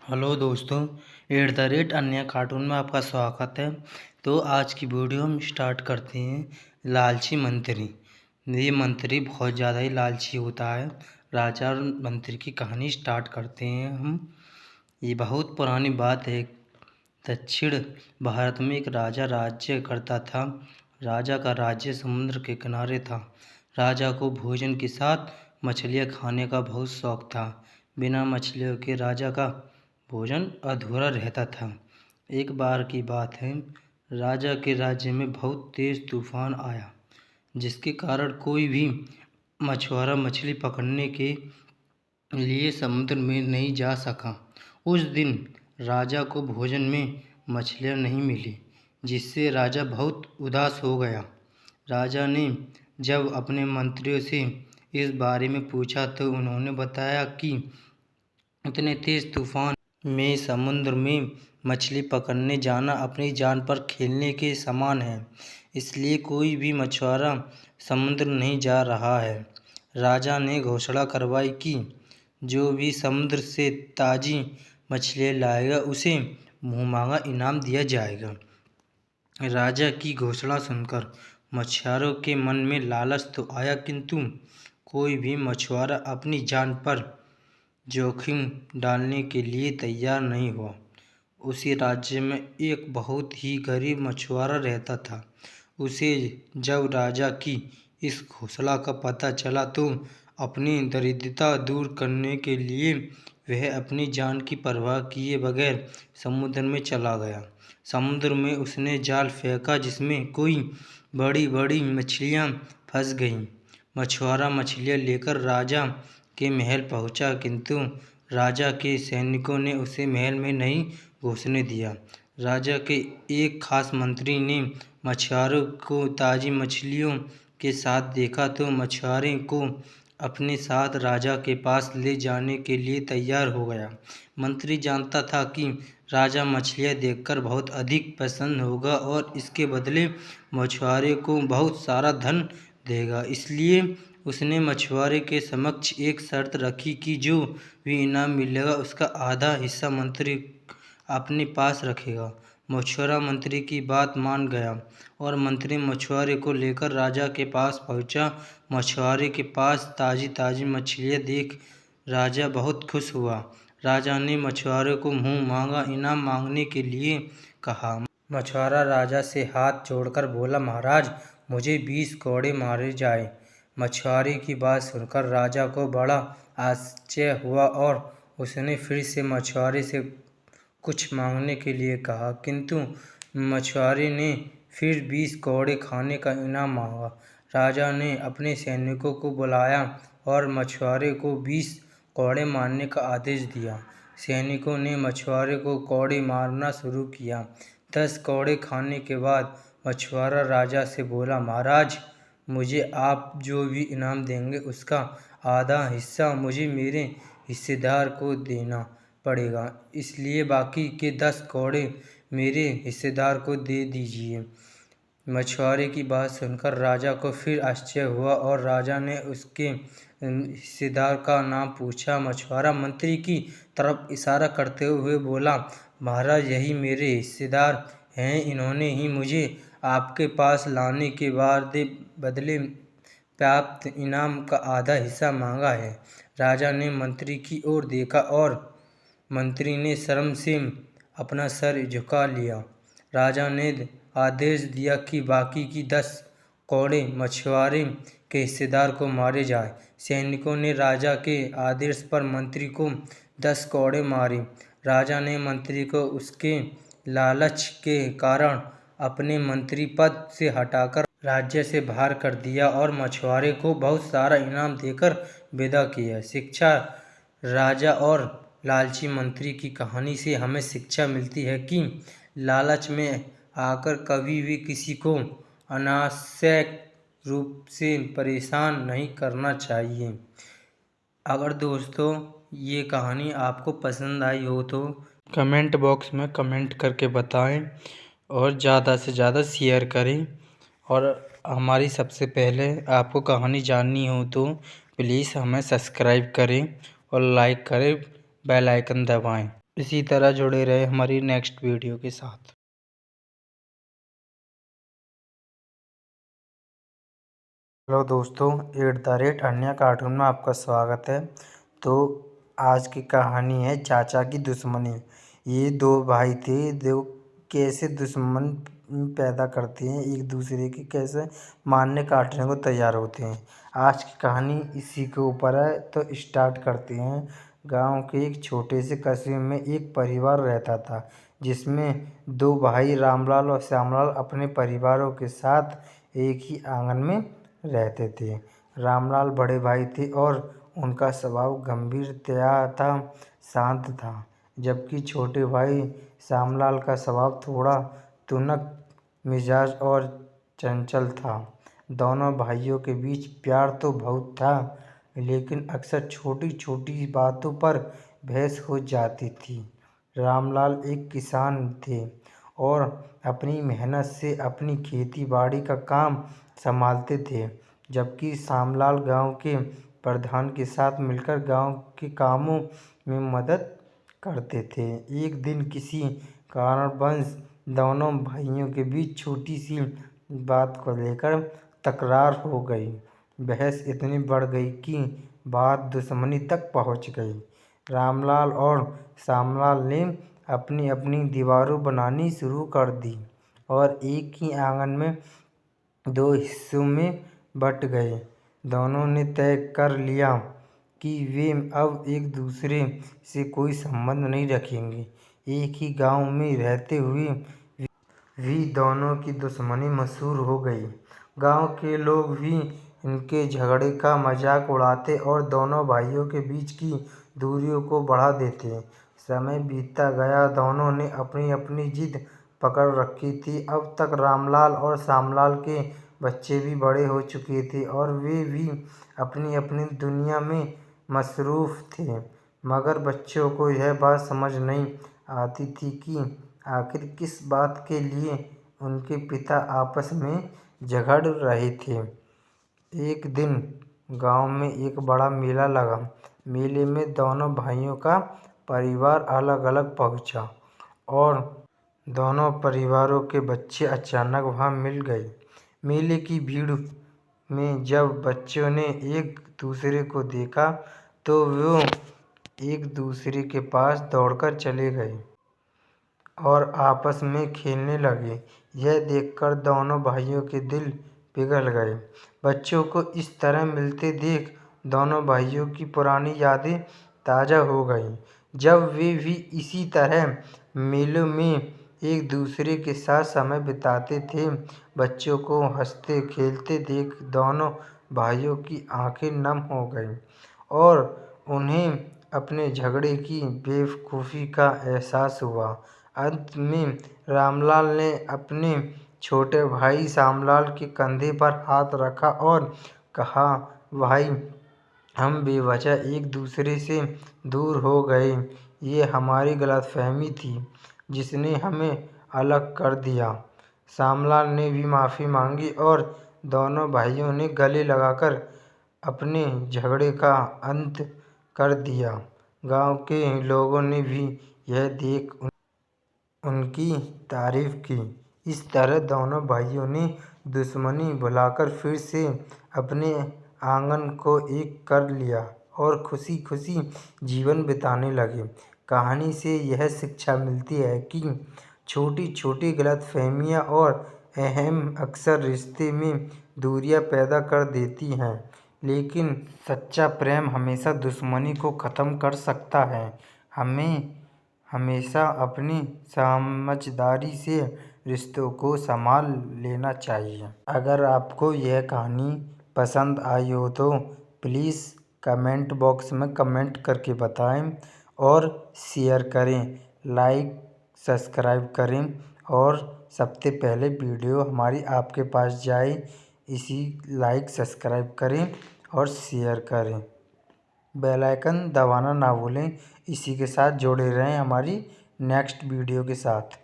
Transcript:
Hello दोस्तों, at the rate अन्य cartoon में आपका स्वागत है। तो आज की वीडियो हम स्टार्ट करते हैं। लालची मंत्री। ये मंत्री बहुत ज़्यादा ही लालची होता है। राजा और मंत्री की कहानी स्टार्ट करते हैं हम। ये बहुत पुरानी बात है। दक्षिण भारत में एक राजा राज्य करता था। राजा का राज्य समुद्र के किनारे था। राजा को भोजन के साथ मछलियाँ खाने का बहुत शौक था। बिना मछलियों के राजा का भोजन अधूरा रहता था। एक बार की बात है, राजा के राज्य में बहुत तेज तूफान आया, जिसके कारण कोई भी मछुआरा मछली पकड़ने के लिए समुद्र में नहीं जा सका। उस दिन राजा को भोजन में मछलियाँ नहीं मिली, जिससे राजा बहुत उदास हो गया। राजा ने जब अपने मंत्रियों से इस बारे में पूछा तो उन्होंने बताया कि इतने तेज तूफान में समुद्र में मछली पकड़ने जाना अपनी जान पर खेलने के समान है, इसलिए कोई भी मछुआरा समुद्र नहीं जा रहा है। राजा ने घोषणा करवाई कि जो भी समुद्र से ताज़ी मछलियाँ लाएगा उसे मुँहमांगा इनाम दिया जाएगा। राजा की घोषणा सुनकर मछुआरों के मन में लालच तो आया, किंतु कोई भी मछुआरा अपनी जान पर जोखिम डालने के लिए तैयार नहीं हुआ। उसी राज्य में एक बहुत ही गरीब मछुआरा रहता था। उसे जब राजा की इस घोषणा का पता चला तो अपनी दरिद्रता दूर करने के लिए वह अपनी जान की परवाह किए बगैर समुद्र में चला गया। समुद्र में उसने जाल फेंका, जिसमें कोई बड़ी बड़ी मछलियाँ फंस गईं। मछुआरा मछलियाँ लेकर राजा के महल पहुंचा, किंतु राजा के सैनिकों ने उसे महल में नहीं घुसने दिया। राजा के एक खास मंत्री ने मछुआरों को ताज़ी मछलियों के साथ देखा तो मछुआरे को अपने साथ राजा के पास ले जाने के लिए तैयार हो गया। मंत्री जानता था कि राजा मछलियाँ देखकर बहुत अधिक प्रसन्न होगा और इसके बदले मछुआरे को बहुत सारा धन देगा, इसलिए उसने मछुआरे के समक्ष एक शर्त रखी कि जो भी इनाम मिलेगा उसका आधा हिस्सा मंत्री अपने पास रखेगा। मछुआरा मंत्री की बात मान गया और मंत्री मछुआरे को लेकर राजा के पास पहुंचा। मछुआरे के पास ताज़ी ताज़ी मछलियाँ देख राजा बहुत खुश हुआ। राजा ने मछुआरे को मुँह मांगा इनाम मांगने के लिए कहा। मछुआरा राजा से हाथ जोड़कर बोला, महाराज, मुझे 20 कौड़े मारे जाए। मछुआरे की बात सुनकर राजा को बड़ा आश्चर्य हुआ और उसने फिर से मछुआरे से कुछ मांगने के लिए कहा, किंतु मछुआरे ने फिर 20 कौड़े खाने का इनाम मांगा। राजा ने अपने सैनिकों को बुलाया और मछुआरे को 20 कौड़े मारने का आदेश दिया। सैनिकों ने मछुआरे को कौड़े मारना शुरू किया। 10 कौड़े खाने के बाद मछुआरा राजा से बोला, महाराज, मुझे आप जो भी इनाम देंगे उसका आधा हिस्सा मुझे मेरे हिस्सेदार को देना पड़ेगा, इसलिए बाकी के 10 कौड़े मेरे हिस्सेदार को दे दीजिए। मछुआरे की बात सुनकर राजा को फिर आश्चर्य हुआ और राजा ने उसके हिस्सेदार का नाम पूछा। मछुआरा मंत्री की तरफ इशारा करते हुए बोला, महाराज, यही मेरे हिस्सेदार हैं। इन्होंने ही मुझे आपके पास लाने के बदले प्राप्त इनाम का आधा हिस्सा मांगा है। राजा ने मंत्री की ओर देखा और मंत्री ने शर्म से अपना सर झुका लिया। राजा ने आदेश दिया कि बाकी की 10 कौड़े मछुआरे के हिस्सेदार को मारे जाए। सैनिकों ने राजा के आदेश पर मंत्री को 10 कौड़े मारे। राजा ने मंत्री को उसके लालच के कारण अपने मंत्री पद से हटाकर राज्य से बाहर कर दिया और मछुआरे को बहुत सारा इनाम देकर विदा किया। शिक्षा। राजा और लालची मंत्री की कहानी से हमें शिक्षा मिलती है कि लालच में आकर कभी भी किसी को अनावश्यक रूप से परेशान नहीं करना चाहिए। अगर दोस्तों ये कहानी आपको पसंद आई हो तो कमेंट बॉक्स में कमेंट करके बताएं और ज़्यादा से ज़्यादा शेयर करें। और हमारी सबसे पहले आपको कहानी जाननी हो तो प्लीज़ हमें सब्सक्राइब करें और लाइक करें, बेल आइकन दबाएं। इसी तरह जुड़े रहे हमारी नेक्स्ट वीडियो के साथ। हेलो दोस्तों, @अन्य कार्टून में आपका स्वागत है। तो आज की कहानी है चाचा की दुश्मनी। ये दो भाई थे जो कैसे दुश्मन पैदा करते हैं, एक दूसरे के कैसे मारने काटने को तैयार होते हैं। आज की कहानी इसी के ऊपर है, तो स्टार्ट करते हैं। गांव के एक छोटे से कस्बे में एक परिवार रहता था, जिसमें दो भाई रामलाल और श्यामलाल अपने परिवारों के साथ एक ही आंगन में रहते थे। रामलाल बड़े भाई थे और उनका स्वभाव गंभीरतया था, शांत था, जबकि छोटे भाई श्यामलाल का स्वभाव थोड़ा तुनक मिजाज और चंचल था। दोनों भाइयों के बीच प्यार तो बहुत था, लेकिन अक्सर छोटी छोटी बातों पर बहस हो जाती थी। रामलाल एक किसान थे और अपनी मेहनत से अपनी खेती बाड़ी का काम संभालते थे, जबकि श्यामलाल गांव के प्रधान के साथ मिलकर गांव के कामों में मदद करते थे। एक दिन किसी कारणवश दोनों भाइयों के बीच छोटी सी बात को लेकर तकरार हो गई। बहस इतनी बढ़ गई कि बात दुश्मनी तक पहुंच गई। रामलाल और श्यामलाल ने अपनी अपनी दीवारें बनानी शुरू कर दी और एक ही आंगन में दो हिस्सों में बट गए। दोनों ने तय कर लिया कि वे अब एक दूसरे से कोई संबंध नहीं रखेंगे। एक ही गांव में रहते हुए भी दोनों की दुश्मनी मशहूर हो गई। गांव के लोग भी इनके झगड़े का मजाक उड़ाते और दोनों भाइयों के बीच की दूरियों को बढ़ा देते। समय बीतता गया, दोनों ने अपनी अपनी जिद पकड़ रखी थी। अब तक रामलाल और श्यामलाल के बच्चे भी बड़े हो चुके थे और वे भी अपनी अपनी दुनिया में मसरूफ़ थे, मगर बच्चों को यह बात समझ नहीं आती थी कि आखिर किस बात के लिए उनके पिता आपस में झगड़ रहे थे। एक दिन गांव में एक बड़ा मेला लगा। मेले में दोनों भाइयों का परिवार अलग अलग पहुंचा और दोनों परिवारों के बच्चे अचानक वहां मिल गए। मेले की भीड़ में जब बच्चों ने एक दूसरे को देखा तो वो एक दूसरे के पास दौड़कर चले गए और आपस में खेलने लगे। यह देखकर दोनों भाइयों के दिल पिघल गए। बच्चों को इस तरह मिलते देख दोनों भाइयों की पुरानी यादें ताज़ा हो गईं, जब वे भी इसी तरह मेलों में एक दूसरे के साथ समय बिताते थे। बच्चों को हंसते खेलते देख दोनों भाइयों की आंखें नम हो गईं और उन्हें अपने झगड़े की बेवकूफ़ी का एहसास हुआ। अंत में रामलाल ने अपने छोटे भाई श्यामलाल के कंधे पर हाथ रखा और कहा, भाई, हम बेवजह एक दूसरे से दूर हो गए। ये हमारी गलतफहमी थी जिसने हमें अलग कर दिया। श्यामलाल ने भी माफ़ी मांगी और दोनों भाइयों ने गले लगाकर अपने झगड़े का अंत कर दिया। गांव के लोगों ने भी यह देख उनकी तारीफ की। इस तरह दोनों भाइयों ने दुश्मनी भुलाकर फिर से अपने आंगन को एक कर लिया और खुशी खुशी जीवन बिताने लगे। कहानी से यह शिक्षा मिलती है कि छोटी छोटी गलतफहमियां और अहम अक्सर रिश्ते में दूरियां पैदा कर देती हैं, लेकिन सच्चा प्रेम हमेशा दुश्मनी को ख़त्म कर सकता है। हमें हमेशा अपनी समझदारी से रिश्तों को संभाल लेना चाहिए। अगर आपको यह कहानी पसंद आई हो तो प्लीज़ कमेंट बॉक्स में कमेंट करके बताएं और शेयर करें, लाइक सब्सक्राइब करें और सबसे पहले वीडियो हमारी आपके पास जाए इसी लाइक सब्सक्राइब करें और शेयर करें। बेल आइकन दबाना ना भूलें। इसी के साथ जुड़े रहें हमारी नेक्स्ट वीडियो के साथ।